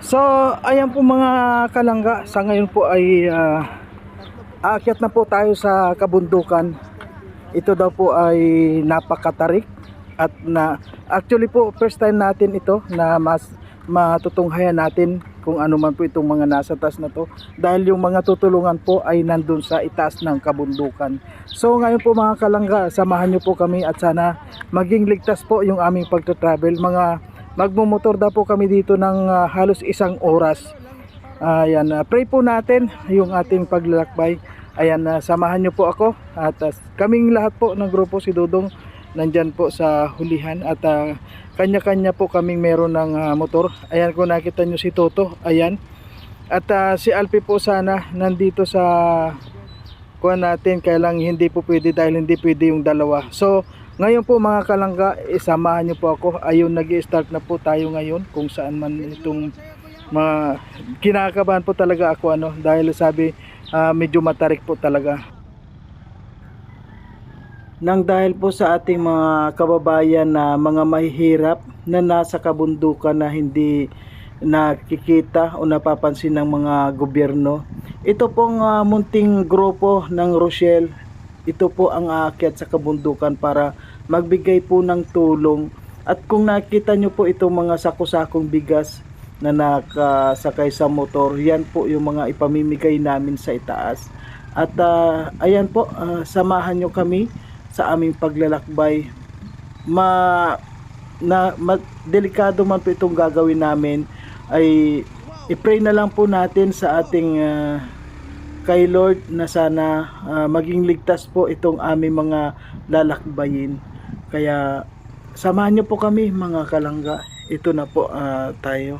So, ayan po mga kalangga, sa ngayon po ay aakyat na po tayo sa kabundukan. Ito daw po ay napakatarik at actually po first time natin ito na matutunghayan natin kung ano man po itong mga nasa taas na to, dahil yung mga tutulungan po ay nandun sa itaas ng kabundukan. So ngayon po mga kalangga, samahan nyo po kami at sana maging ligtas po yung aming pagta-travel. Magmumotor daw po kami dito ng halos 1 oras. Ayan, pray po natin yung ating paglalakbay. Ayan, samahan nyo po ako at kaming lahat po ng grupo, si Dudong nandyan po sa hulihan at kanya-kanya po kaming meron ng motor. Ayan, kung nakita nyo si Toto, ayan. At si Alpi po sana nandito sa kuha natin, kaya lang hindi po pwede dahil hindi pwede yung dalawa. So ngayon po mga kalangga, isamahan nyo po ako. Ayun, nag-i-start na po tayo ngayon kung saan man itong mga kinakabahan po talaga ako dahil sabi medyo matarik po talaga. Nang dahil po sa ating mga kababayan na mga mahihirap na nasa kabundukan na hindi nakikita o napapansin ng mga gobyerno. Ito pong munting grupo ng Rochelle, ito po ang aakyat sa kabundukan para magbigay po ng tulong. At kung nakita nyo po itong mga sako-sakong bigas na nakasakay sa motor, yan po yung mga ipamimigay namin sa itaas. At ayan po, samahan nyo kami sa aming paglalakbay. Delikado man po itong gagawin namin, ay i-pray na lang po natin sa ating kay Lord na sana maging ligtas po itong aming mga lalakbayin. Kaya samahan nyo po kami mga kalangga. Ito na po tayo.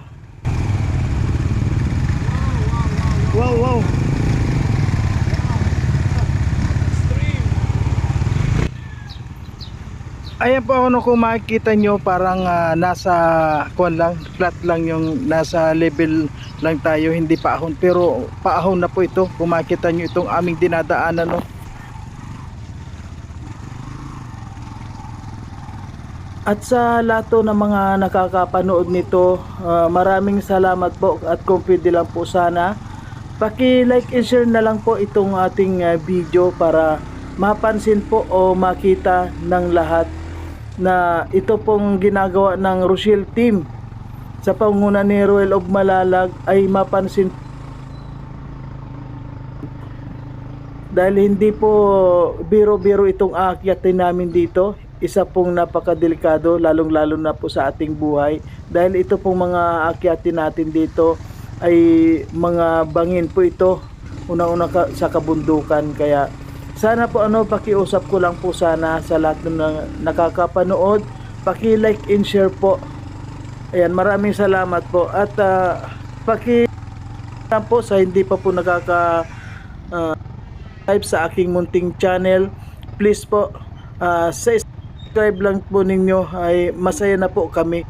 Wow, wow. Ayan po kung makikita nyo, parang nasa flat lang, yung nasa level lang tayo, hindi paahon, pero paahon na po ito. Kung makikita nyo itong aming dinadaanan At sa lato ng mga nakakapanood nito, maraming salamat po. At kung pwede lang po sana, paki-like and share na lang po itong ating video para mapansin po o makita ng lahat na ito pong ginagawa ng Rochelle team sa pangunguna ni Ruel of Malalag ay mapansin, dahil hindi po biro-biro itong aakyatin namin dito. Isa pong napakadelikado, lalong-lalo na po sa ating buhay, dahil ito pong mga aakyatin natin dito ay mga bangin po ito, una-una sa kabundukan. Kaya sana po pakiusap ko lang po sana sa lahat ng nakakapanood, paki-like and share po. Ayan, maraming salamat po. At po sa hindi pa po nakaka-subscribe sa aking munting channel, please po subscribe lang po ninyo, ay masaya na po kami.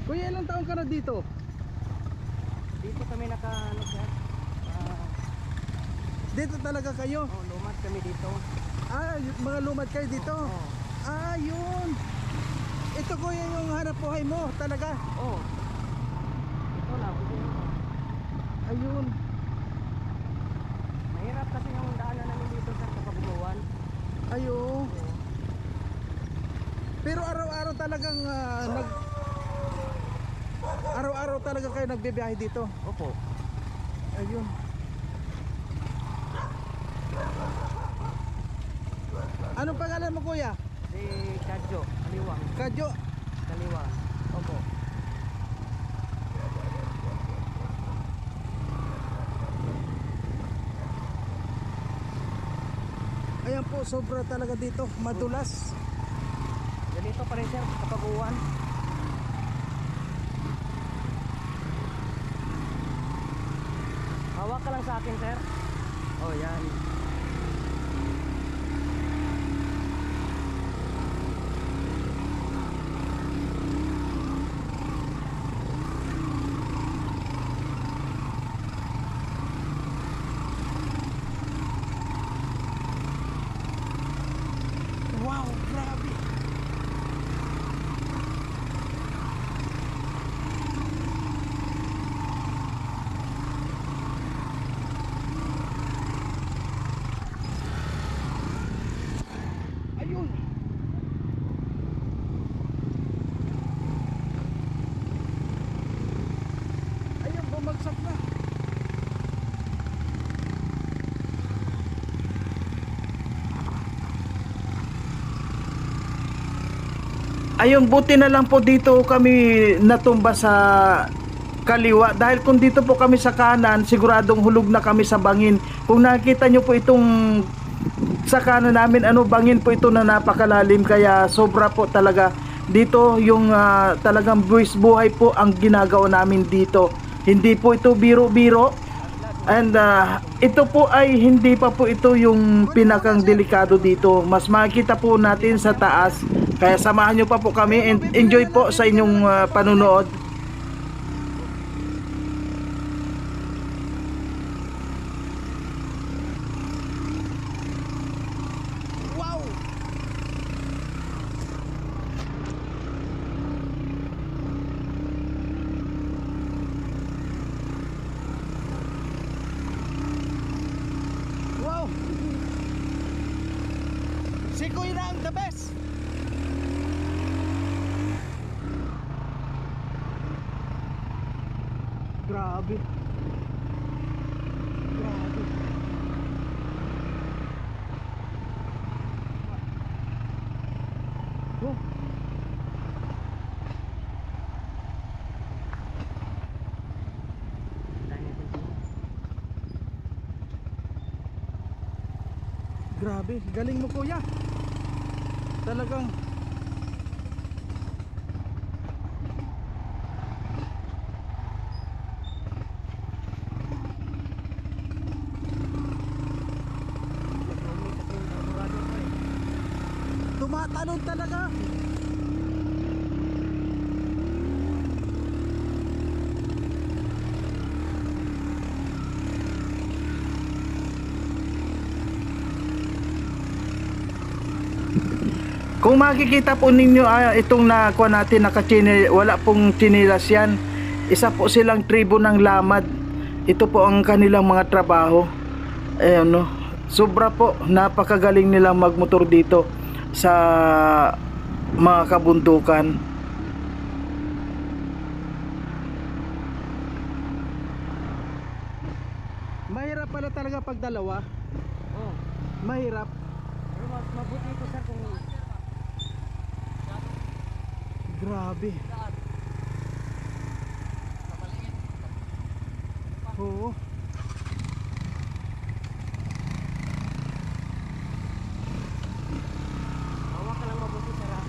Kuya, ilang taon ka na dito? Dito kami sir. Dito talaga kayo? Oh, lumad kami dito. Mga lumad kayo dito? Oh. Yun. Ito kuya yung hanap buhay mo talaga? Oh. Ito lang. Ayun. Mahirap kasi yung daanan namin dito sa Kabunguan. Ayun. Oh. Pero araw-araw talagang araw-araw talaga kayo nagbibiyahe dito? Opo. Ayun. Anong pangalan mo kuya? Si Kadyo, Kaliwang. Kadyo. Kaliwang. Opo. Ayan po, sobra talaga dito, madulas. Ganito pa rin sir, kapag uwan. Hawak ka lang sa akin sir. Oh, yan. Ayun, buti na lang po dito kami natumba sa kaliwa. Dahil kung dito po kami sa kanan, siguradong hulog na kami sa bangin. Kung nakita nyo po itong sa kanan namin, bangin po ito na napakalalim. Kaya sobra po talaga. Dito yung talagang buwis buhay po ang ginagawa namin dito. Hindi po ito biro-biro. And ito po ay hindi pa po ito yung pinakang delikado dito. Mas makikita po natin sa taas. Kaya samahan nyo pa po kami and enjoy po sa inyong panunood. Wow! Wow! Si Kuya na ang the best! Grabe. Grabe. Oh. Grabe, galing mo kuya. Talagang tumatalon talaga. Kung makikita po ninyo itong nakuha natin wala pong chinilas yan. Isa po silang tribo ng lamad. Ito po ang kanilang mga trabaho. Ayan no. Sobra po, napakagaling nilang magmotor dito sa mga kabundukan. Mahirap pala talaga pag dalawa. Oh. Mahirap. Pero mas mabuti ito sir kung Grabe. Oo. hawak ka lang mabuti sir ha.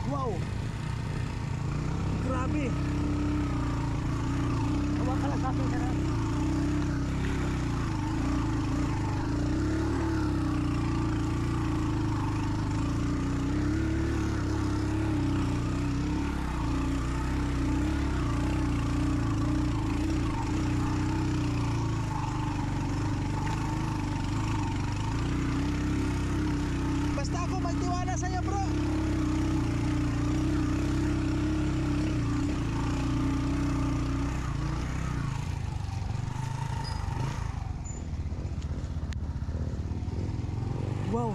Wow. Grabe. Hawak ka lang sa akin sir ha. Basta ako magtiwala sa iyo, bro. Wow.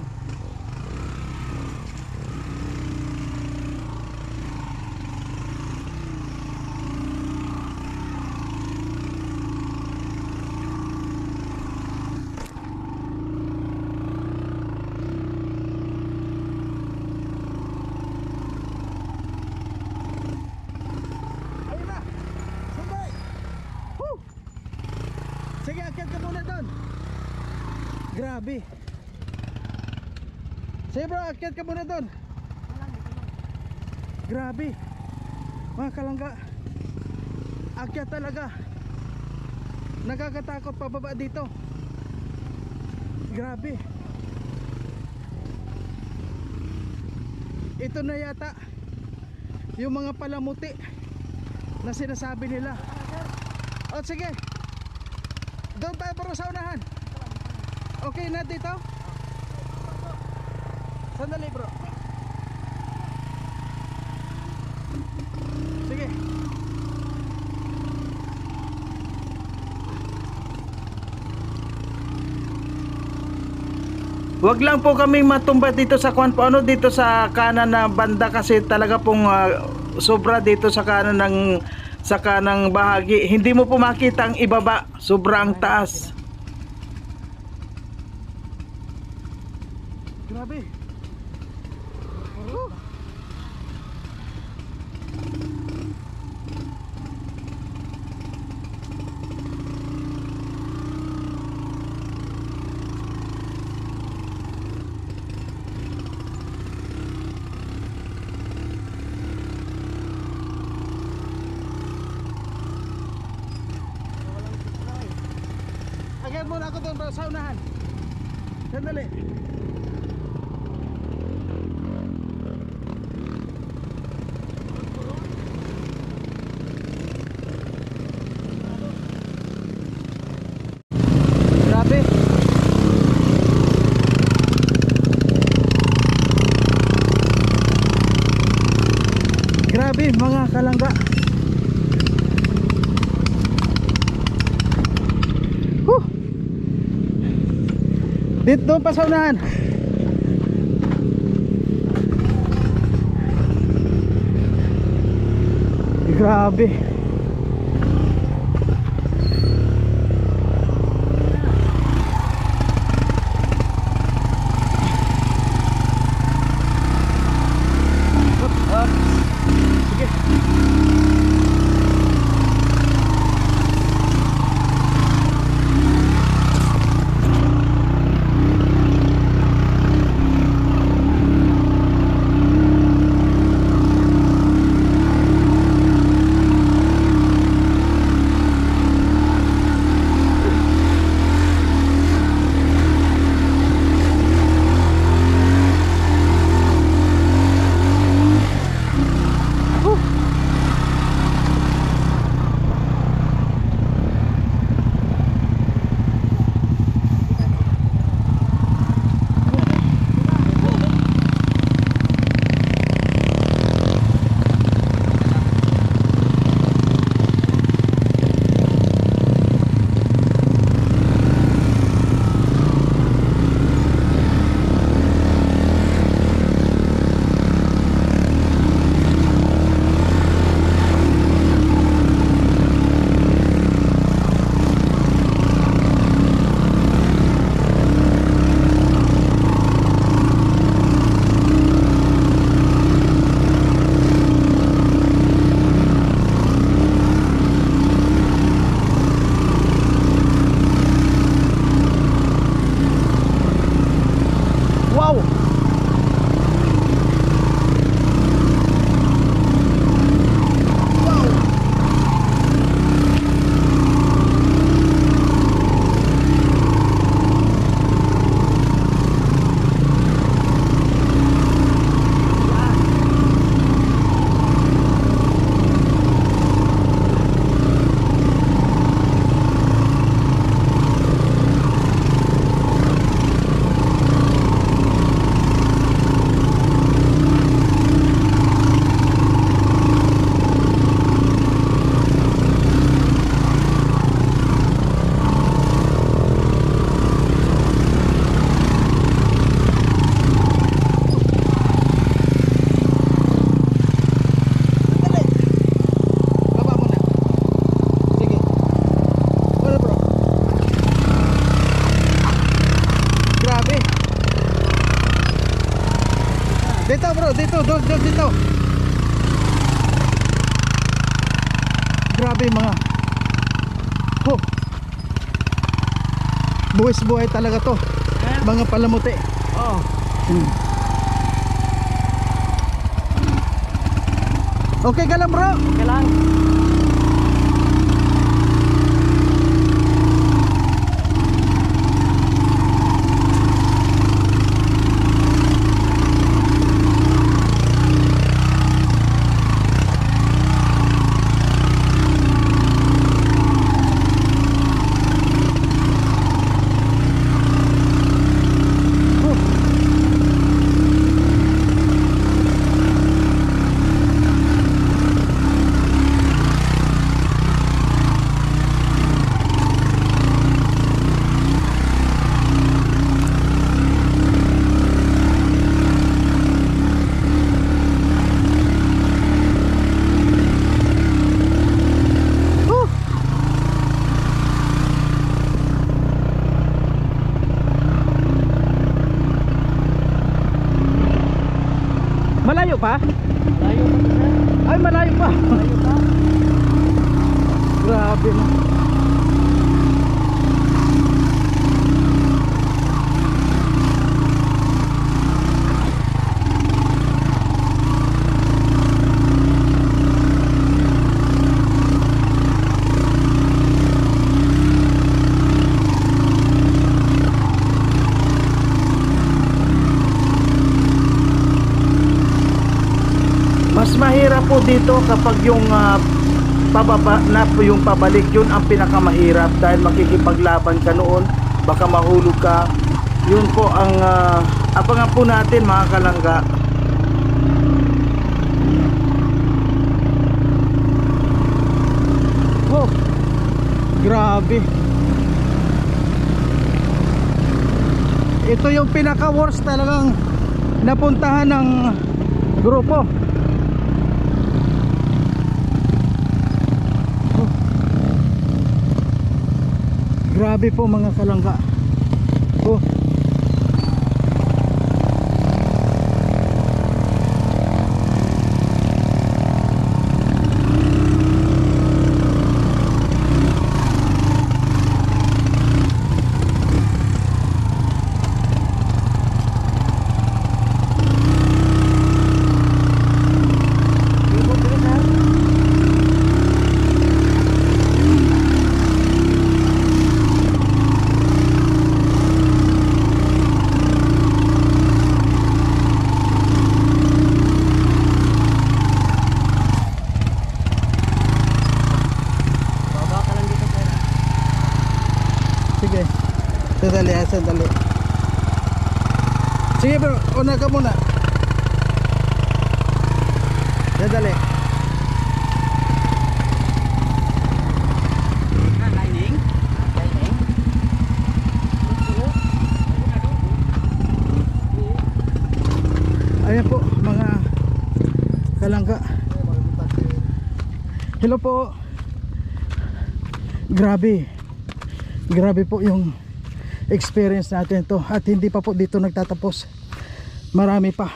Ayun na. Sumbay. Woo. Sige, akyat ka muna doon. Grabe. Sige bro, akyat ka muna doon. Grabe. Mga kalangga. Akyat talaga. Nakakatakot pababa dito. Grabe. Ito na yata yung mga palamuti na sinasabi nila. O sige. Doon tayo para sa unahan. Okay na dito? Sandali bro. Sige. Wag lang po kaming matumba dito sa kwan po, ano, dito sa kanan na banda kasi talaga pong sobra dito sa kanan sa kanang bahagi. Hindi mo po makita ang ibaba, sobrang taas. Grabe. Agad muna ako doon bro, sa unahan. Sandali. Grabe. Grabe mga kalangga. Dito pa sa unahan. Grabe. Sige. Dito bro, dito. Grabe mga. Oh. Buwis-buhay talaga to. Mga palamuti. Oh. Okay ka lang bro? Okay lang. Grabe na. Mas mahirap po dito kapag yung pababa na po yung pabalik, yun ang pinakamahirap dahil makikipaglaban ka noon, baka mahulog ka. Yun po ang abangan po natin mga kalangga. Oh, grabe. Ito yung pinaka worst talagang napuntahan ng grupo. Grabe po mga kalangga. Oh. Baba ka lang dito sir. Sige. Sandali, sandali. Sige bro, una ka muna. Sandali. Lining? Lining? Ayan po mga kalangga. Hello po. Grabe. Grabe po yung experience natin to. At hindi pa po dito nagtatapos. Marami pa.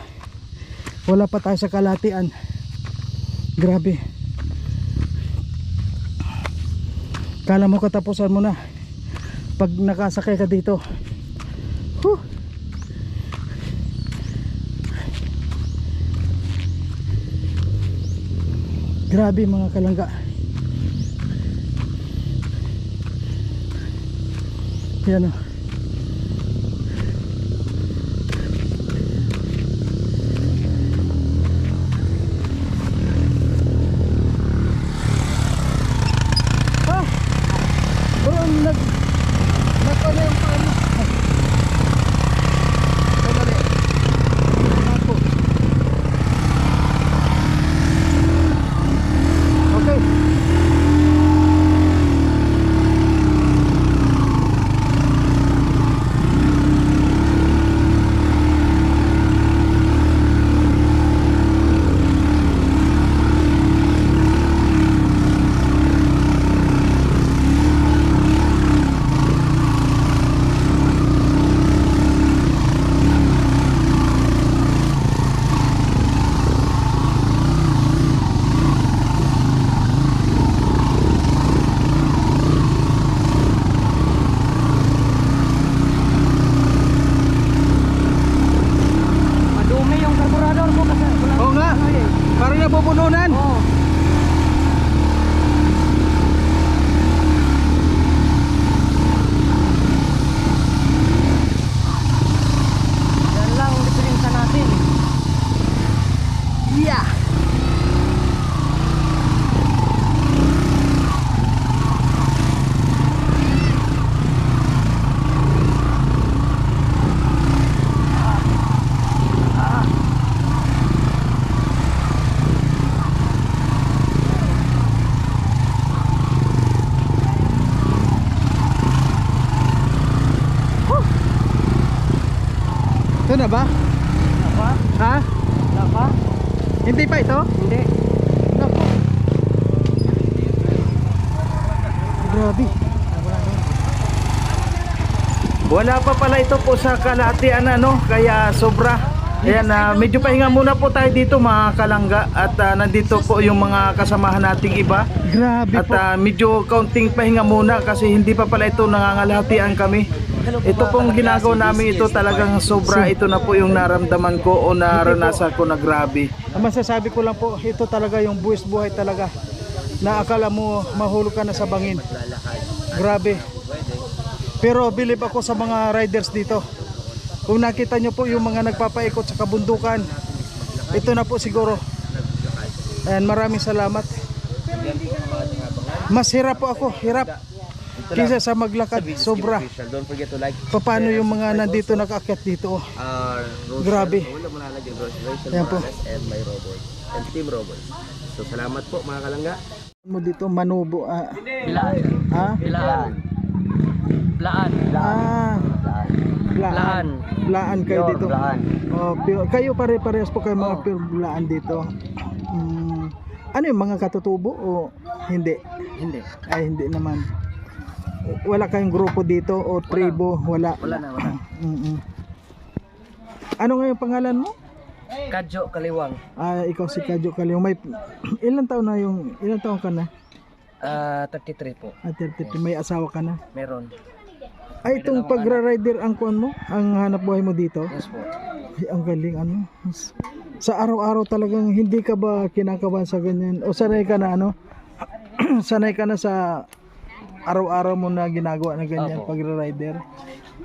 Wala pa tayo sa kalatian. Grabe. Kala mo katapusan mo na pag nakasakay ka dito. Huh. Grabe mga kalangga. Yan o. Ah! Bro, nagpala yung paano. Sandali. Ako. Okay. Madumi yung karburador ko kasi wala. Oo nga. Parang napupununan. Oo. Yan lang ang diferensya natin. Yeah. Ito na ba? Apa? Ha? Apa? Hindi pa ito? Hindi. Naku. Grabe. Wala pa pala ito po sa kalahatian ano, kaya sobra. Ayan, medyo pahinga muna po tayo dito mga kalangga at nandito po yung mga kasamahan nating iba. Grabe At medyo kaunting pahinga muna kasi hindi pa pala ito nangangalahatian kami. Ito pong ginagawa namin ito talagang sobra. Ito na po yung naramdaman ko o naranasan ko na grabe. Ang masasabi ko lang po, ito talaga yung buwis buhay talaga. Na akala mo mahulog ka na sa bangin. Grabe. Pero believe ako sa mga riders dito. Kung nakita nyo po yung mga nagpapaikot sa kabundukan, ito na po siguro. Ayan, maraming salamat. Mas hirap po ako, hirap. Kisa sa maglakad, sobra. Don't forget to like, Paano yung mga nandito nakaakyat dito? Grabe. Ayan po. and my robot and team robot. So salamat po mga kalangga. Mo dito manubo. Bilaan. Ha? Bilaan. Laan. Blaan. Blaan kayo dito. Blaan. Oh, kayo pare-parehas po kayo mga pure blaan dito. Ano yung mga katutubo o hindi? Hindi. Ay hindi naman. Wala kayong grupo dito o tribo? Wala. Wala na, wala. Ano nga yung pangalan mo? Kadyo Kaliwang. Ikaw si Kadyo Kaliwang. May ilang taon ka na? 33 po. 30. May asawa ka na? Meron. Ay, itong pagra-rider ang kuwan mo? Ang hanap buhay mo dito? Yes po. Ay, ang galing ano. Sa araw-araw talagang hindi ka ba kinakabahan sa ganyan? O sanay ka na ano? Sanay ka na sa araw-araw mo na ginagawa na ganyan Opo. pagra-rider?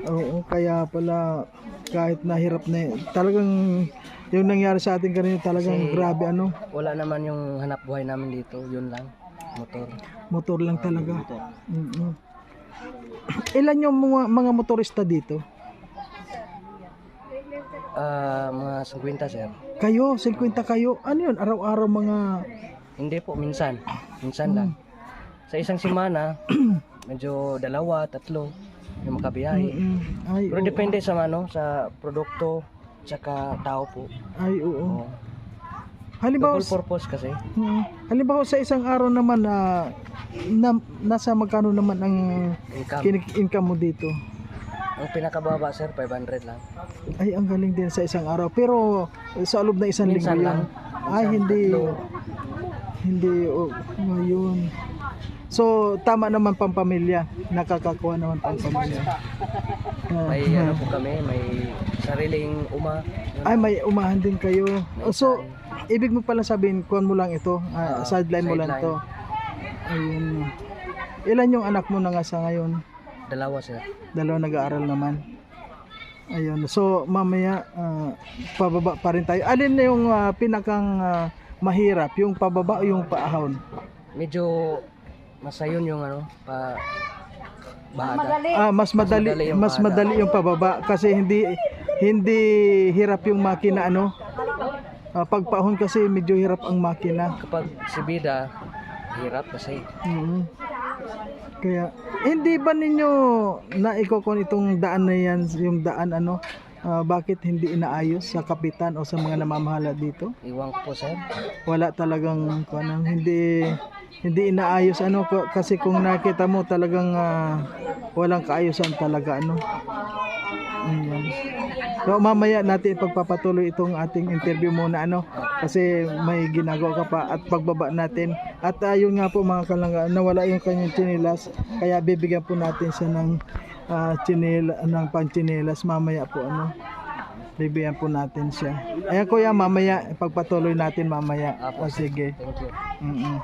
Oo, kaya pala kahit nahirap na talagang yung nangyari sa atin kanina talagang Kasi grabe ano. Wala naman yung hanap buhay namin dito. Yun lang. Motor. Motor lang talaga. Ilan yung mga motorista dito? Mga 50 sir. Kayo, 50 kayo. Ano yun? Araw-araw mga... Hindi po, minsan. Minsan lang. Sa isang semana, medyo 2, 3 yung makabiyahe. Ay, Pero oo. depende sa sa produkto tsaka tao po. Ay, oo. Oo. Halimbawa, Double purpose kasi. halimbawa sa isang araw naman nasa magkano naman ang Income. income mo dito? Ang pinakababa sir, 500 lang. Ay, ang galing din sa isang araw. Pero sa loob na isang linggo Minsan yan. lang. Ay, Minsan, hindi. tatlo. Hindi. Ngayon. So, tama naman pampamilya. Nakakakuha naman pampamilya. May ano po kami, may sariling Ay, may umahan din kayo. So, ibig mo pala sabihin, kuhan mo lang ito. Sideline mo lang sideline. to. Ayun. Ilan yung anak mo na nga sa ngayon? 2 sir. 2 nag-aaral naman. Ayun. So, mamaya, pababa pa rin tayo. Alin na yung pinakang mahirap? Yung pababa o yung paahon? Medyo masayon yung bahada. Mas madali yung pababa kasi hindi hirap yung makina ano. Pagpaahon kasi medyo hirap ang makina. Kapag sibida, hirap kasi. Kaya hindi ba ninyo naikokon itong daan na yan, yung daan ano? Bakit hindi inaayos sa kapitan o sa mga namamahala dito? Iwan ko po sir. Wala talagang hindi inaayos ano kasi kung nakita mo talagang walang kaayusan talaga ano. Ayan. So mamaya natin pagpapatuloy itong ating interview muna ano kasi may ginagawa ka pa at pagbaba natin at yun nga po mga kalangga nawala yung kanyang tsinelas kaya bibigyan po natin siya ng ng pangtsinelas mamaya po ano bibigyan po natin siya. Ayan kuya mamaya pagpatuloy natin mamaya. Sige. Thank you.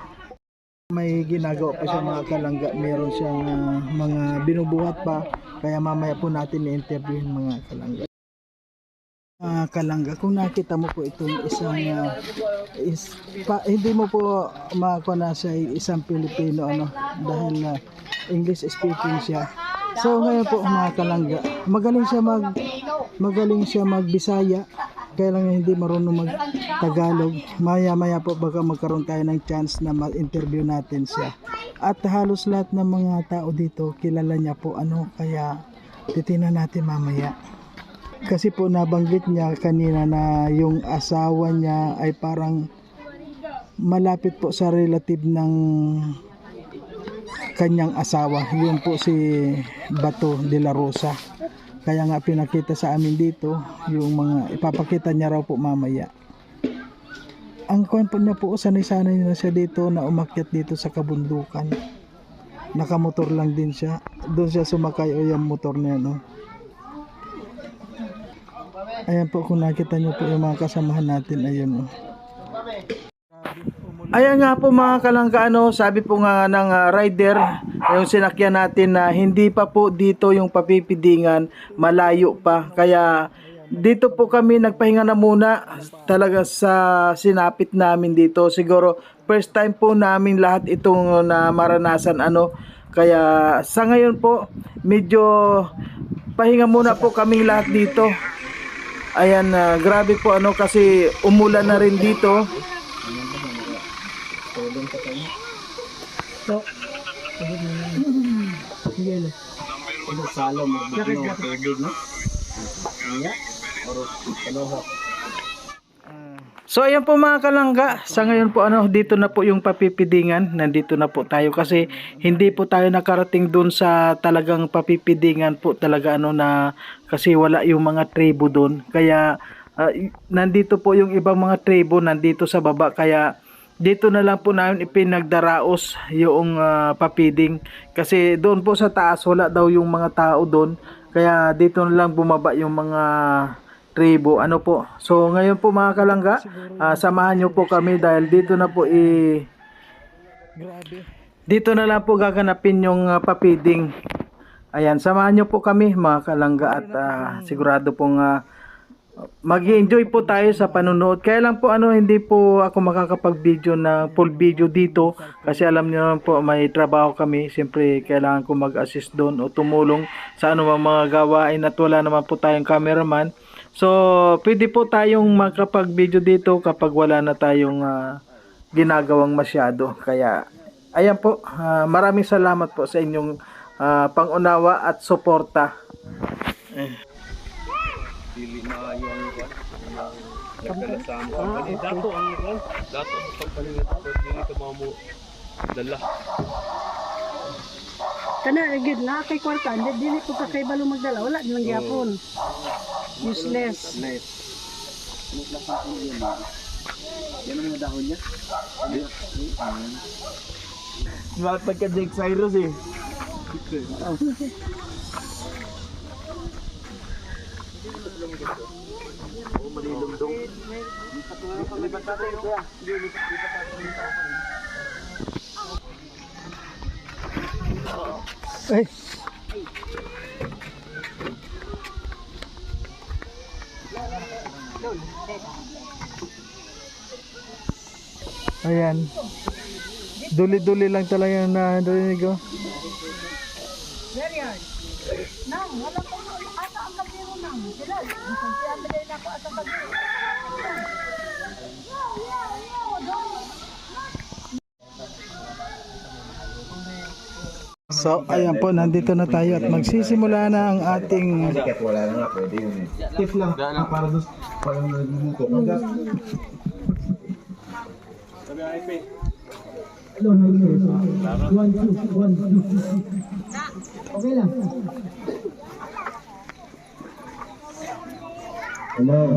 May ginagawa pa siya mga kalangga, meron siyang mga binubuhat pa, kaya mamaya po natin i-interview yung mga kalangga. Kalangga, kung nakita mo po itong isang hindi mo po makakuha na siya isang Pilipino ano dahil English speaking siya. So ngayon po mga kalangga, magaling siya mag-Bisaya. Kaya lang hindi marunong mag-Tagalog. Maya-maya po baka magkaroon tayo ng chance na ma-interview natin siya. At halos lahat ng mga tao dito kilala niya po ano kaya titingnan natin mamaya. Kasi po nabanggit niya kanina na yung asawa niya ay parang malapit po sa relative ng kanyang asawa. Yun po si Bato de la Rosa. Kaya nga pinakita sa amin dito yung mga ipapakita niya raw po mamaya. Ang kwan po niya po, sanay-sanay na siya dito na umakyat dito sa kabundukan. Nakamotor lang din siya. Doon siya sumakay o yung motor niya, no? Ayan po, kung nakita niyo po yung mga kasamahan natin, ayun, no? Ayan nga po mga kalangga, ano, sabi po nga ng rider, yung sinakyan natin na hindi pa po dito yung papipidingan, malayo pa. Kaya dito po kami nagpahinga na muna talaga sa sinapit namin dito. Siguro first time po namin lahat itong na maranasan, ano. Kaya sa ngayon po medyo pahinga muna po kaming lahat dito. Ayan, grabe po ano kasi umulan na rin dito. So ayan po mga kalangga, sa ngayon po ano, dito na po yung papipidingan, nandito na po tayo kasi hindi po tayo nakarating dun sa talagang papipidingan po talaga ano na kasi wala yung mga tribo dun. Kaya nandito po yung ibang mga tribo nandito sa baba, kaya dito na lang po namin ipinagdaraos yung papiding kasi doon po sa taas wala daw yung mga tao doon, kaya dito na lang bumaba yung mga tribo, ano po. So ngayon po mga kalangga, samahan nyo po kami dahil dito na po dito na lang po gaganapin yung papiding. Ayan, samahan nyo po kami mga kalangga at sigurado pong mag-enjoy po tayo sa panunood. Kaya lang po ano, hindi po ako makakapag-video na full video dito kasi alam niyo naman po may trabaho kami. Siyempre kailangan ko mag-assist doon o tumulong sa anumang mga gawain at wala naman po tayong cameraman. So pwede po tayong makapag-video dito kapag wala na tayong ginagawang masyado. Kaya ayan po, maraming salamat po sa inyong pangunawa at suporta. Dili na yung nagkalasama. Dato ang dato sa pagpalingat ko dili ka mo dala. Kana gid na kay kwarta, dili ko kay balo magdala, wala nang gyapon. Useless. Yan ang mga dahon niya. Bakit nagka-Jake Cyrus eh? Ay. Ayan. Duli-duli lang talaga na narinig ko. Nang wala ko ata ang bagyo nang. Sila, siya bagay na ko ata bagyo. So, ayan po, nandito na tayo at magsisimula na ang ating Wala na nga pwede yun. tip lang para doon para nagluluto. Okay lang. Hello.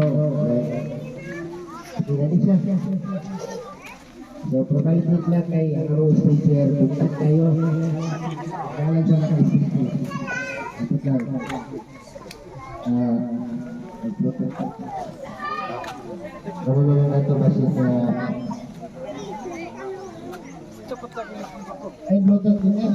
So, provide mo lang kay ang speaker. Buktan kayo. Kailan siya naka-speaker. Ikot lang. Nag-bluetooth. Naman na ito kasi sa... Ay, bluetooth din eh.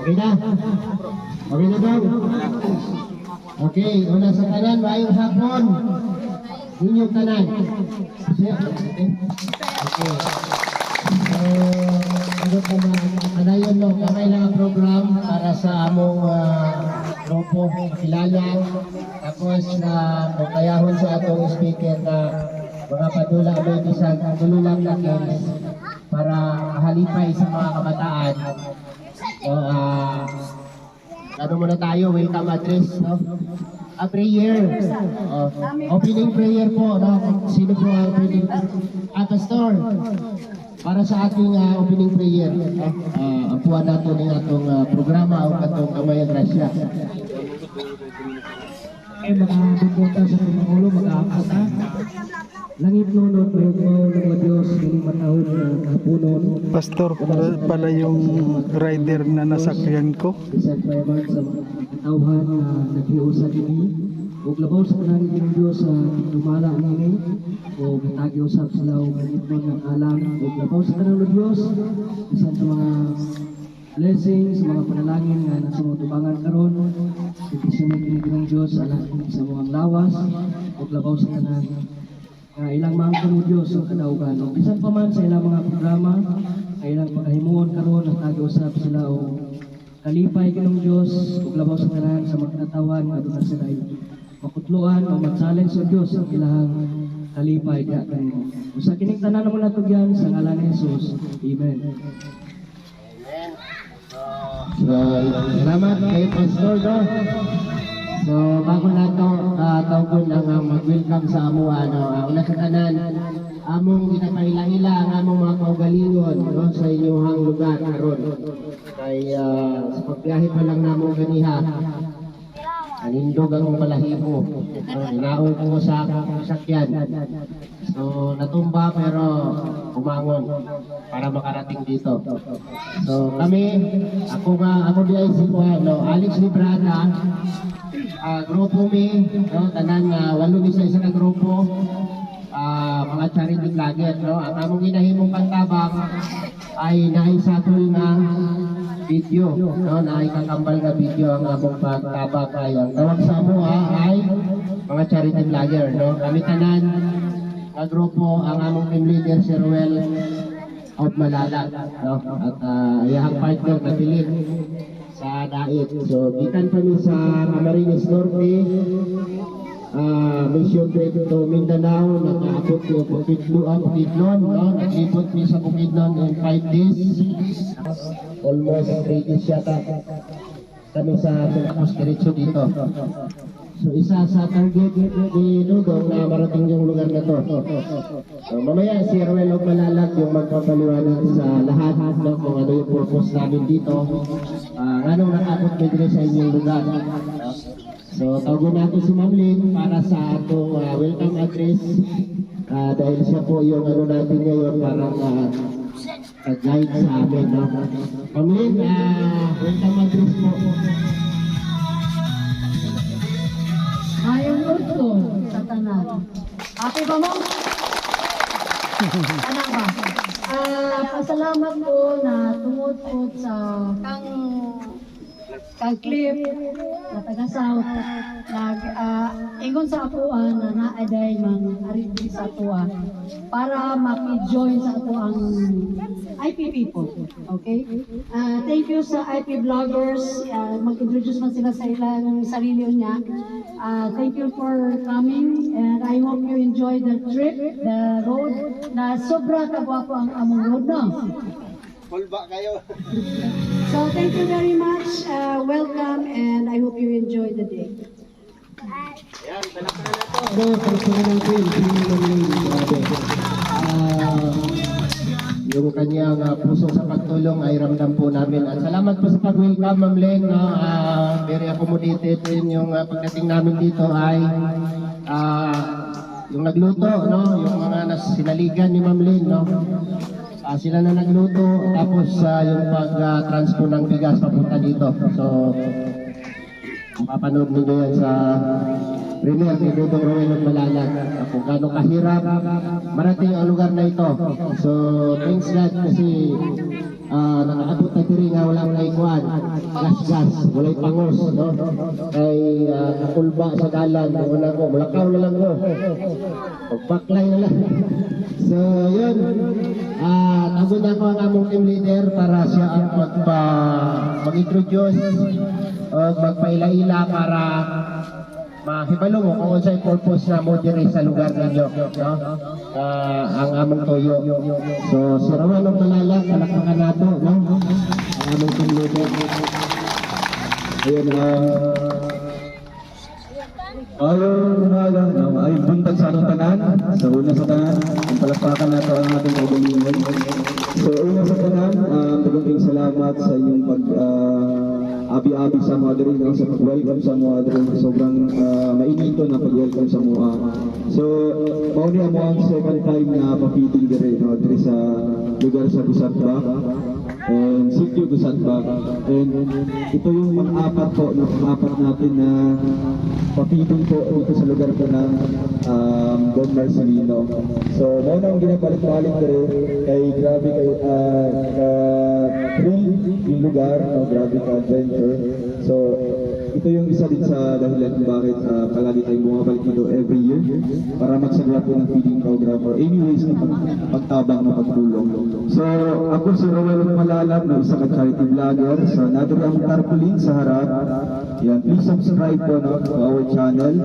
Okay na? Okay na daw? Okay, una sa kanan, mayong hapon. Inyong kanan. Okay. So, ano po ba? Anayon no, kamay lang ang program para sa among grupo kilala. Tapos na pagkayahon sa atong speaker na mga padula may bisag dululang nakin para halipay sa mga kabataan. So, ano muna tayo, welcome address, no? A prayer. Opening prayer po, no? Sino po ang opening? Pastor. Para sa ating opening prayer, apuan nato ng atong programa o katong Kamayang Grasya. Mga bubuta sa Pangulo, mag-aapat na. Langit nunod, mayroon ng Diyos, galing matahod na punon. Pastor, pala yung rider na nasakyan ko. Isang payaman sa katawhan na naghiusa kini. O labaw sa kanang ng Diyos sa lumala namin. O matagi-usap sila o ganito ng alam. O labaw sa kanang ng Diyos. Isang sa mga blessings, sa mga panalangin na nasa mga tubangan karon. Ipisunod ng Diyos sa mga lawas. O labaw sa kanang ilang mga kamo Diyos ang kadaugan. O bisan pa man sa ilang mga programa, ilang pagkahimuon karon at nag-usap sila o kalipay kanong Diyos, o labaw sa tanan sa magkatawan, adunan sila makutluan o mag-challenge sa Diyos ang ilahang kalipay ka kanino. O sa kining tanan mo nato yan sa ngalan ni Jesus. Amen. Salamat kay Pastor do. So bago nato tawgon ang mag-welcome sa amo una sa tanan among ginapaila-ila ang among mga kaugalingon no sa inyong lugar karon. Kay sa pagbiyahe pa lang namo ganiha anindog ang balahibo. Inaon ko sa sakyan. So natumba pero umangon para makarating dito. So kami ako diay si Alex Librada. Grupo mi, no, tanan 8 isa na grupo, mga charity vlogger, no. Ang among ginahimong pantabang ay naisatol ng video, no, naikakambal na video ang among pagtabang ay ang tawag sa amo ay mga charity vlogger, no. Kami tanan nga grupo ang among team leader si Ruel out Malalag, no, at iyang partner na Philip sa Dait. So, gikan kami sa Camarines Norte, mission trip to Mindanao, nakaabot yung Bukidnon, no? Nag-ibot mi sa Bukidnon in 5 days. Almost 3 days yata kami sa Tapos diretso dito. So, isa sa target ni Ludong na marating yung lugar na to. So, mamaya si Ruel og Malalag yung magpapaliwanag sa lahat, no, kung ano yung purpose namin dito. Anong nakabot mo dito sa inyong lugar. So, tawagon natin si Ma'am Lynn para sa atong welcome address. Dahil siya po yung ano natin ngayon para guide sa amin. No? Ma'am Lynn, welcome address po. Ayong gusto sa tanan. Happy ba mo? Ano ba? Pasalamat po na tungod po sa kang clip na taga South ingon sa atuan na naaday mang arigi sa atuan para maki-join sa atuang IP people. Okay? Thank you sa IP vloggers. Mag-introduce man sila sa ilang sarili niya. Thank you for coming and I hope you enjoy the trip, the road na sobra kagwapo ang among road, no? Pulba kayo. So thank you very much. Welcome and I hope you enjoy the day. Yung kanyang puso sa pagtulong ay ramdam po namin. At salamat po sa pag-welcome, Ma'am Len. Very accommodated din yung pagdating namin dito ay yung nagluto, no? Yung mga sinaligan ni Ma'am Len, no? Sila na nagluto, tapos yung pag-transpo ng bigas papunta dito. So, mapapanood nyo yan sa premiere ni Dudong Ruel ng Malalag kung gaano kahirap marating ang lugar na ito. So, thanks God kasi nakaabot na diri nga walang naikuan, gas-gas, walay pangos, no? Kay nakulba sa dalan, una ko, mulakaw na lang ko. Pagbaklay na lang. So, yun. Tago na ko ang among team leader para siya ang mag-introduce o magpaila-ila para mahibalo mo kung unsay purpose na mo diri sa lugar ninyo, no? Ang among tuyo. So si Rawal og Malalag, palakpakan nato, no? Ang among team leader. Ayun, Ayun, umaga, ay buntag sa atong tanan, sa una sa tanan, ang palakpakan nato ang ating kaugalingon. So una sa tanan, maraming salamat sa inyong abi-abi sa mga diri, sa pag-welcome sa mga diri, sobrang mainito na pag-welcome sa mga. So, mauni mo ang second time na papiting diri, no, diri sa lugar sa Gusatbak. And Sitio Gusatbak. And ito yung pang-apat po, na pang-apat natin na papiting po dito sa lugar po ng Don Marcelino. So, mauna ang ginabalik-balik diri, kay grabe kay thrill yung lugar, no, grabe ka adventure. So, ito yung isa din sa dahilan kung bakit palagi tayong bumabalik dito every year para magsagawa po ng feeding program or anyways na pagtabang na pagtulong. So, ako si Rawal Malalag, na isa ka charity vlogger. So, natin ang tarpaulin sa harap. Yan, please subscribe po, no, to our channel.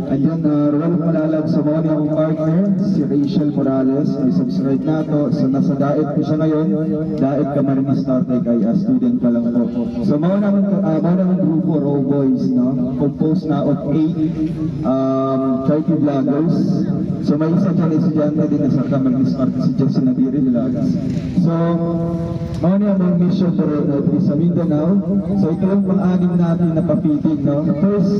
And yan, Rawal Malalag, sa mga niya akong partner, si Rachel Morales. May subscribe na to. So, nasa Daet po siya ngayon. Daet Camarines Norte, kay student pa lang po. So, mga naman grupo, Raw Boys, no? Composed na of 8 charity vloggers. So, may isa dyan, estudyante din na sa Camarines Norte, si Jesse Nadiri Vlogs. So, mga niya ang mission po rin sa Mindanao. So, ito yung pang-anim natin na pa-feeding, no? First,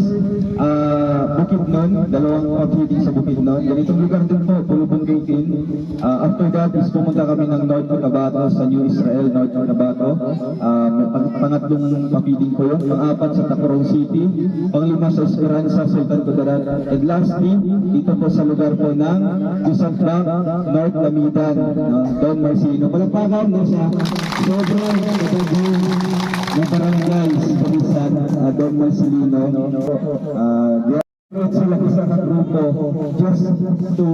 Bukidnon, dalawang pa-feeding sa Bukidnon. Ganitong lugar din po, Pulubong 18. After that, is pumunta kami ng North Cotabato, sa New Israel, North Cotabato. Pangatlong pa-feeding po yun. Pang-apat sa Tacurong City. Pang-lima sa Esperanza, Sultan Kudarat. And lastly, dito po sa lugar po ng Gusatbak, North Lamidan, no? Don Marcelino. Palagpagan no, sa sobrang katagong na barangay sa Palisan, Don Marcelino. Sila isa ka grupo just to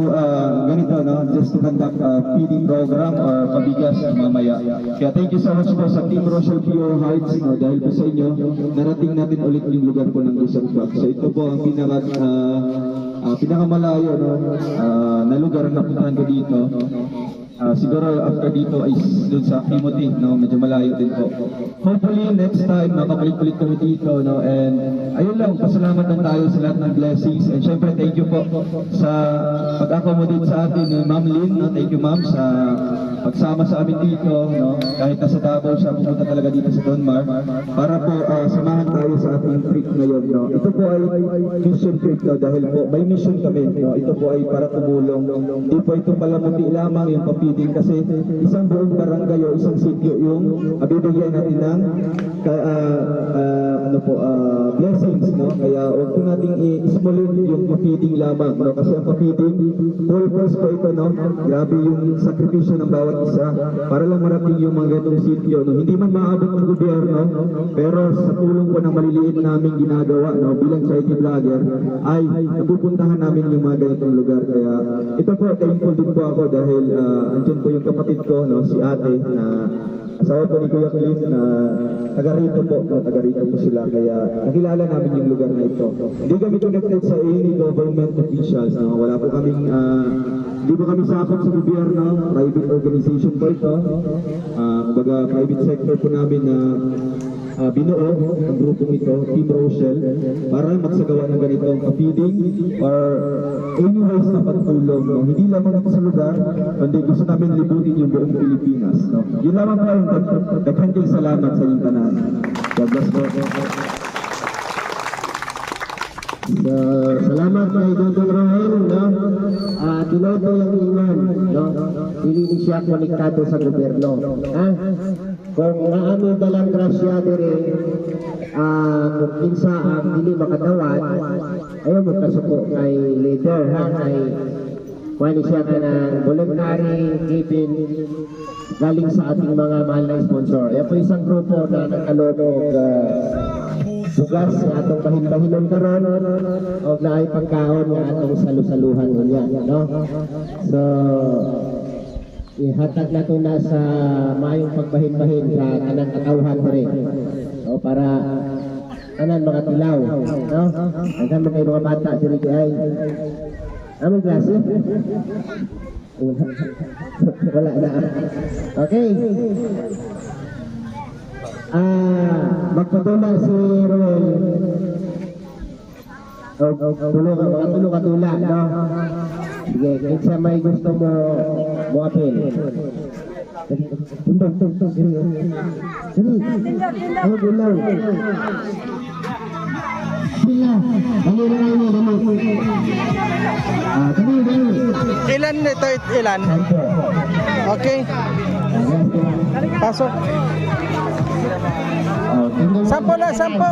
ganito, no, just to conduct a feeding program or pabigas mamaya. Kaya thank you so much po sa Team Rochelle Pure Hearts, no, dahil po sa inyo narating natin ulit yung lugar po ng Gusatbak. So ito po ang pinakamalayo, no, na lugar na puntahan ko dito. Siguro after dito ay doon sa Timothy, no, medyo malayo din po. Hopefully next time makabalik-ulit kami dito, no, and ayun lang, pasalamat lang tayo sa lahat ng blessings. And syempre thank you po sa pag-accommodate sa atin ni Ma'am Lynn, no. Thank you ma'am sa pagsama sa amin dito, no, kahit nasa Davao siya, pumunta talaga dito sa Don Mar para po samahan tayo sa ating trip ngayon, no. Ito po ay mission trip, no, dahil po may mission kami, no. Ito po ay para tumulong. Hindi po ito palamuti lamang yung feeding, kasi isang buong barangay o isang sitio yung bibigyan natin ng blessings, no? Kaya huwag po natin i-smallin yung feeding lamang, no? Kasi ang feeding purpose po ito, no? Grabe yung sakripisyo ng bawat isa para lang marating yung mga ganong sitio, no? Hindi man maabot ng gobyerno, pero sa tulong po ng maliliit namin ginagawa, no, bilang charity vlogger ay napupuntahan namin yung mga ganitong lugar. Kaya ito po, thankful din po ako dahil andyan po yung kapatid ko, no, si ate, na asawa po ni Kuya Cliff, na taga-rito po, no, taga-rito po sila. Kaya nakilala namin yung lugar na ito. Hindi kami connected sa any government officials, no. Wala po kaming, hindi po kami sakop sa gobyerno, private organization po ito. Kumbaga, private sector po namin na binuo ang grupong ito, Team Rochelle, para magsagawa ng ganitong feeding or anyways na pagtulong, no? Hindi lamang ito sa lugar, kundi gusto namin libutin yung buong Pilipinas, no? Yun lamang po yung daghang salamat sa inyong tanan. God bless po. So, salamat kay Dodong Rohel, no? Tinoto yung iman, no? Hindi siya konektado sa gobyerno. Kung naaming dalang grasya dire, kung kinsa ang hindi makatawad, ayaw magkasuko kay leader, kay kuha siya ka ng voluntary giving galing sa ating mga mahal na sponsor. Ayan po isang grupo na nakalunog bugas na atong bahin-bahinon karon o na ay pagkaon na atong salusaluhan niya, no? So, ihatag na ito na sa mayong pagbahin-bahin sa kanang katawhan rin, no? Para tanan mga tilaw, no? Hanggang mga mga bata diri ay aming klase. Wala na. Okay. Magpatula si Roel. Tulong katula, no? Sige, kung may gusto mo apel. Tuntong, dili. Ayaw gulaw. Sila, dali. Ilan ito? Ilan? Okay. Pasok. Sampo na, sampo.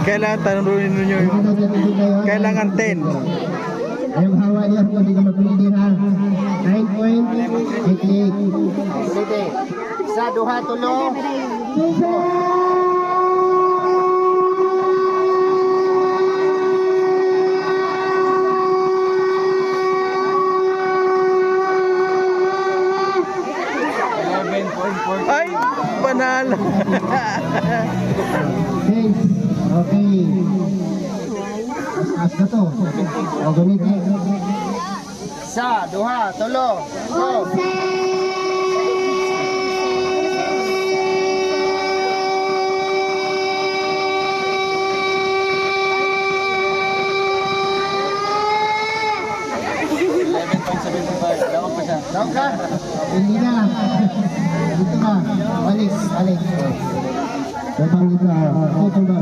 Kailangan tanungin ninyo yung kailangan 10. Ayong hawa niya kung hindi ka magpili ha. 9.88. Ulitin. Isa, duha, tulo. Ay, panalo. Okay. As na to. O, gamitin. Isa, duha, tulo. Go. Daw ka? Hindi na. Dito ka. Balik. Babang dito. Ito ba?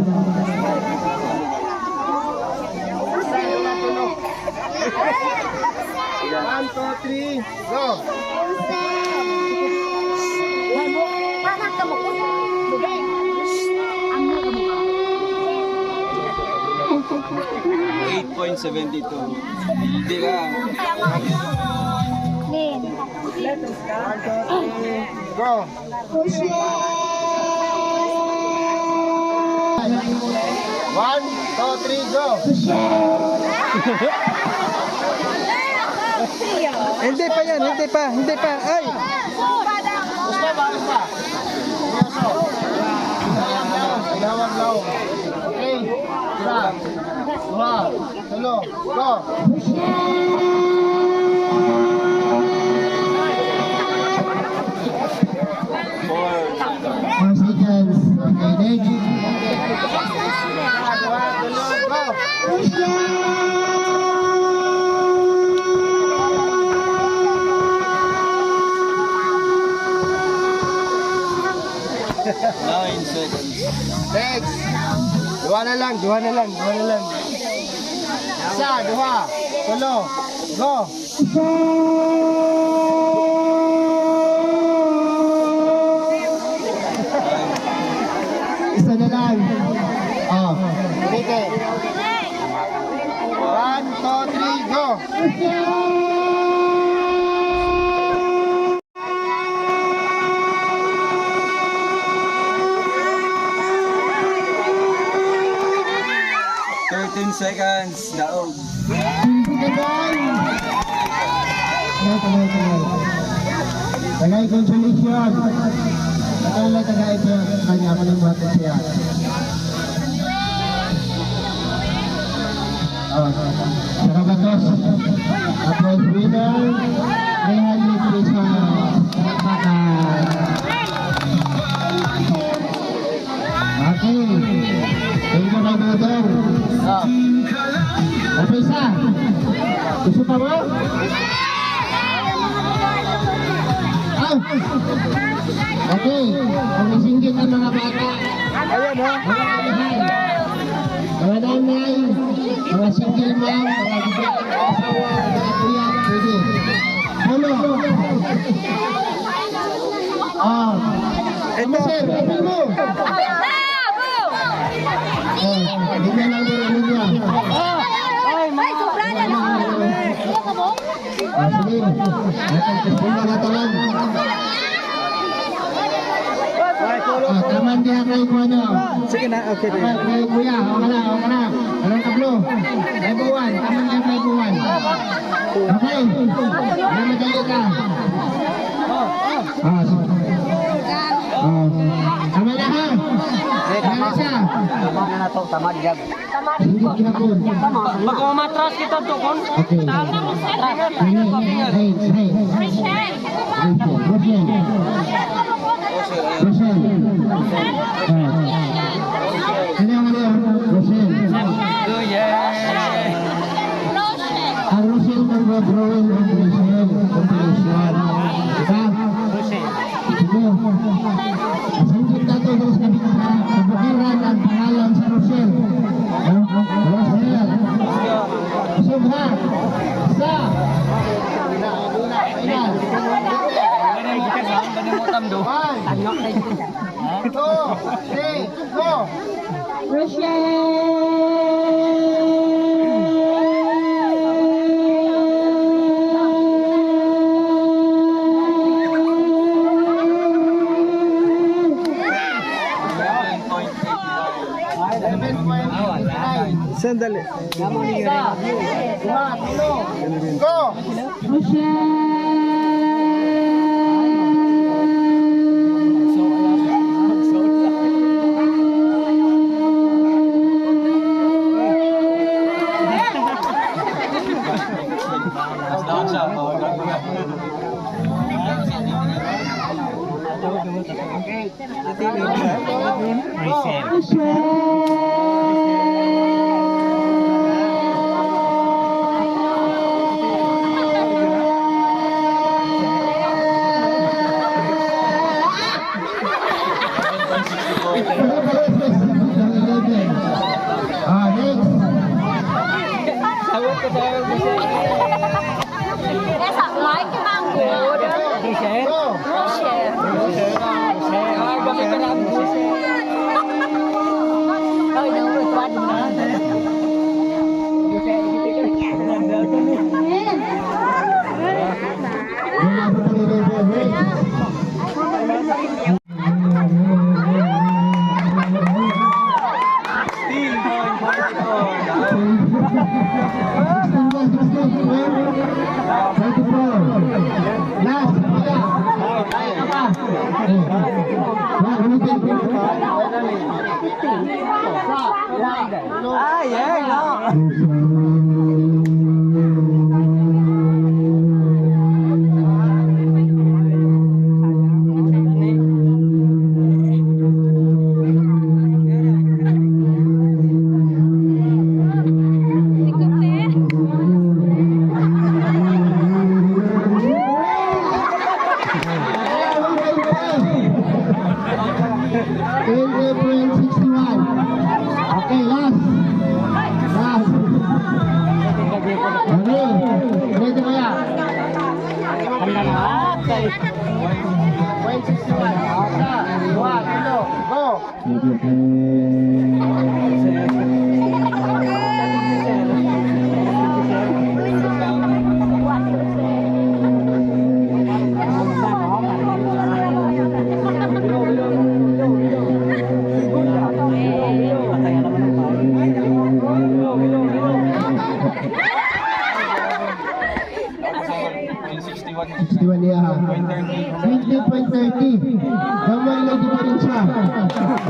One, two, three, go! Hindi ka. Go! One, two, three, go! Hindi pa yan, hindi pa. Ay! Gusto ba? Dawag law. Okay. Isa. Dua. Tulo. Go. 4 seconds. Okay, next. Dua, tulo, go. Next. Dua na lang. Isa, dua. Tulo. Go. Isa na lang. Oh. Ulitin. 1, 2, 3, go. 13 seconds. Daog. Tagay consolation. Tagay ito. Kanya mo ng buhat siya. Sarabatos. Tapos winner. 300 pesos. Okay. Thank you, my brother. Apa isa? Gusto pa mo? Okay. Kung isinggit ang mga bata. Ayan ha. Mga nanay, mga single mom, mga bibig ng asawa, mga kuya, pwede. Ano? Ito. Sir, apil mo. Hindi lang din ano niya. Sige. Kung mga talang. Taman dia kay ko ano. Sige na, okay. Kay kuya, okay na. Anong tablo? Level 1. Tamang lang level 1. Okay. Madali ka. Tama na ha. Tama siya. Hindi kinapon. Pag umatras kita to kon. Okay. Hey. Rochelle. Ang Rochelle mag-drawing ng Rochelle compilation. Diba? Ito. Sanggit nato sa bukiran ang pangalan sa Rochelle. Rochelle. Subha. Sa. Sandali.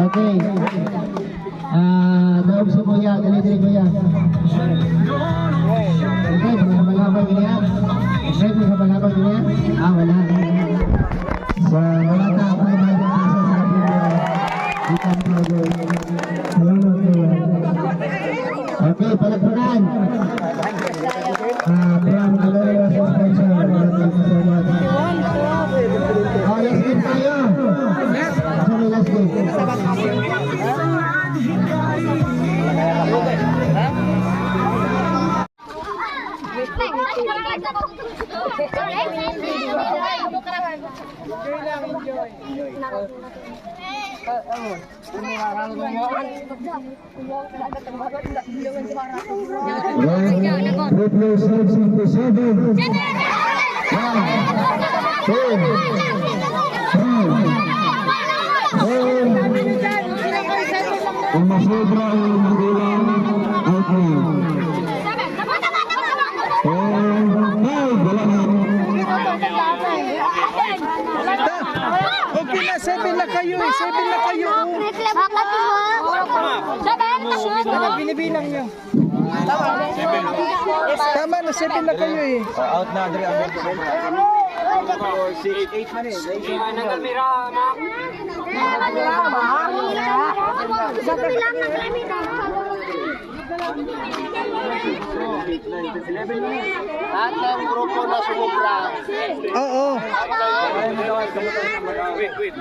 Okay. Daog si Kuya, dali Kuya. Okay, magkabalabang niya. Okay, magkabalabang niya. Wala. So, wala na ako na magkakasa sa video. Ikan program. Salamat Kuya. Okay, palagpakan. From Alora Suspension. Thank you so much. Last game tayo. Sorry, last game. Ang masubra ang magulang, okay. na kayo eh. 7 na kayo. Binibilang nyo. Tama na, 7 na kayo eh. Out na, Andre. Lahat ng grupo na sumubra. Oo. Wait.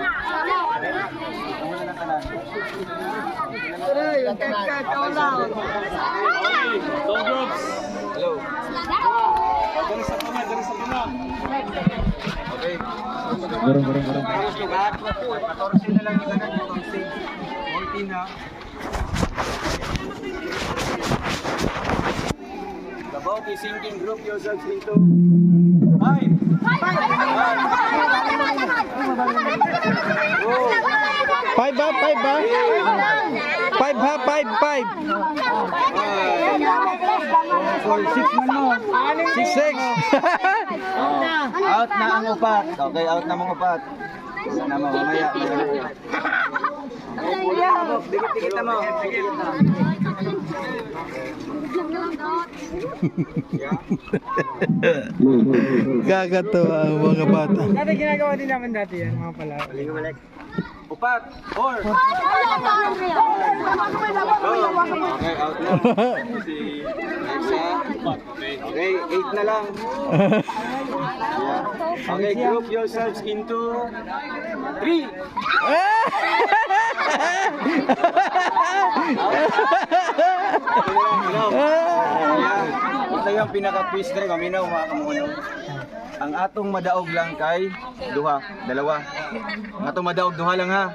Two groups. Hello. Dari sa pama. Okay. Barang. Tapos lahat. 14 na lang yung ganun. 14 na. About the sinking group yourselves into 5. 5 ba? 5 ba? 5 ha? 5. 6 man mo. 6. Out na ang upat. Okay, out na mga upat. Sana mo, mamaya. Dikit-dikit na mo. Gagatawa ang mga bata. Dati ginagawa din namin dati yan, mga pala. Upat. 4. Okay, out na. Si Nexa. Okay, 8 na lang. Okay, group yourselves into 3. Ito yung pinaka-twist na kaminaw mga kamuno. Ang atong madaog lang kay dalawa. Ang atong madaog duha lang ha.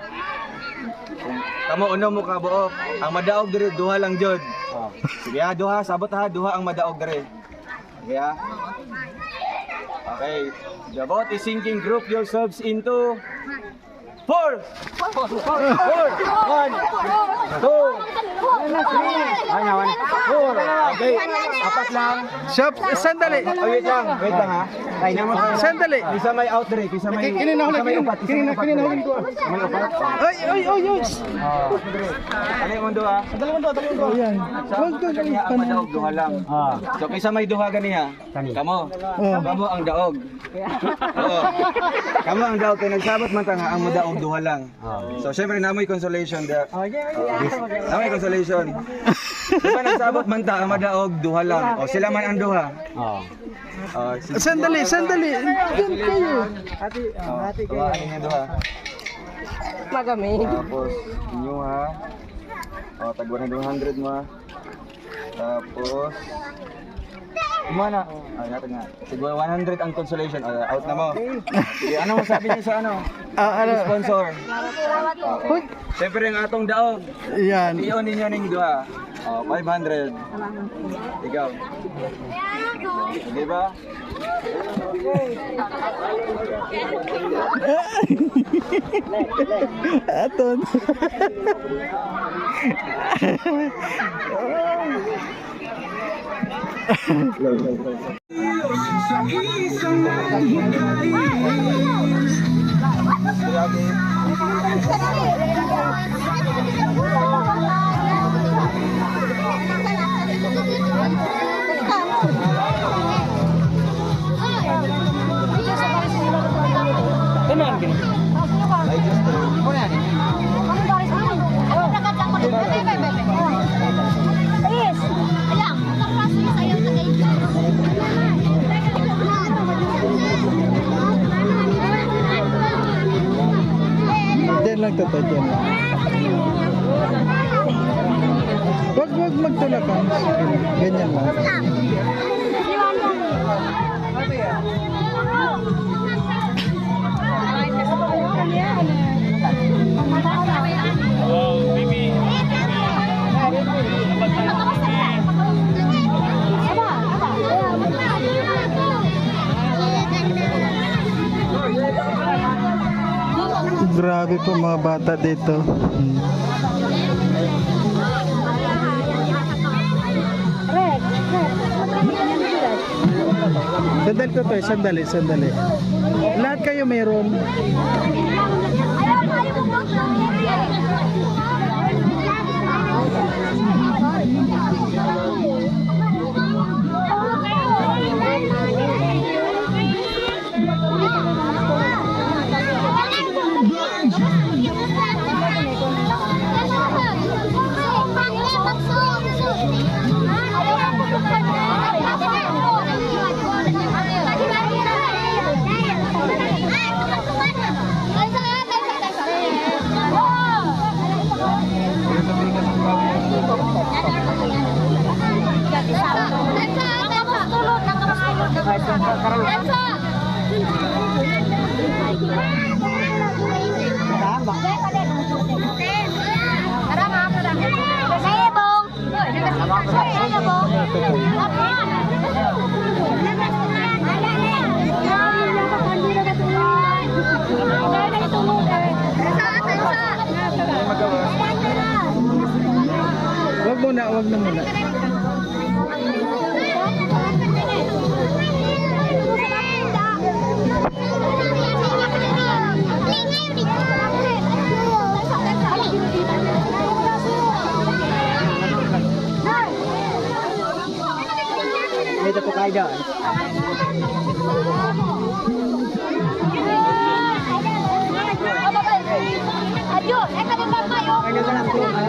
Kamo uno mo ka buok. Ang madaog dire duha lang jud. Sige ha, duha sabot ha, duha ang madaog dire. Okay ha. Okay, the boat is sinking. Group yourselves into 4. 1, 2, 4. Okay, apat lang. Shop, sandali. Oh, wait lang ha. Sandali. Isa may out dire, isa may upat. Kininahulin ko. May upat. Ay. Ano yung mundo ha? Ayan. Huwag ka Kaniya ang madaog duha lang. So kaysa may duha ganiya. Kamo. Kamo ang daog. Oo. Kamo ang daog kay nagsabot man ta nga ang madaog duha lang. So syempre namoy consolation there. Namoy consolation. Diba nagsabot man ta ang madaog duha lang. O sila man ang duha. Sandali. Diyan kayo. Hati kayo. Ano yung duha? Magamit. Tapos inyo ha. O tag 100 mo ha. Tapos Kumana. Ay, natin nga. Siguro 100 ang consolation. Out na mo. Sige, ano mo sabi niyo sa ano? Sponsor. Siyempre ang atong daog. Yan. Iyon ninyo ning duha. 500. Ikaw. Di ba? Aton. Diyan lang totoo dyan. Wag magtulakan. Ganyan lang. Grabe po mga bata dito. Sandali. Lahat kayo meron. Wag na muna. Dito po kayo dyan. Ayo, eka di ba kayo?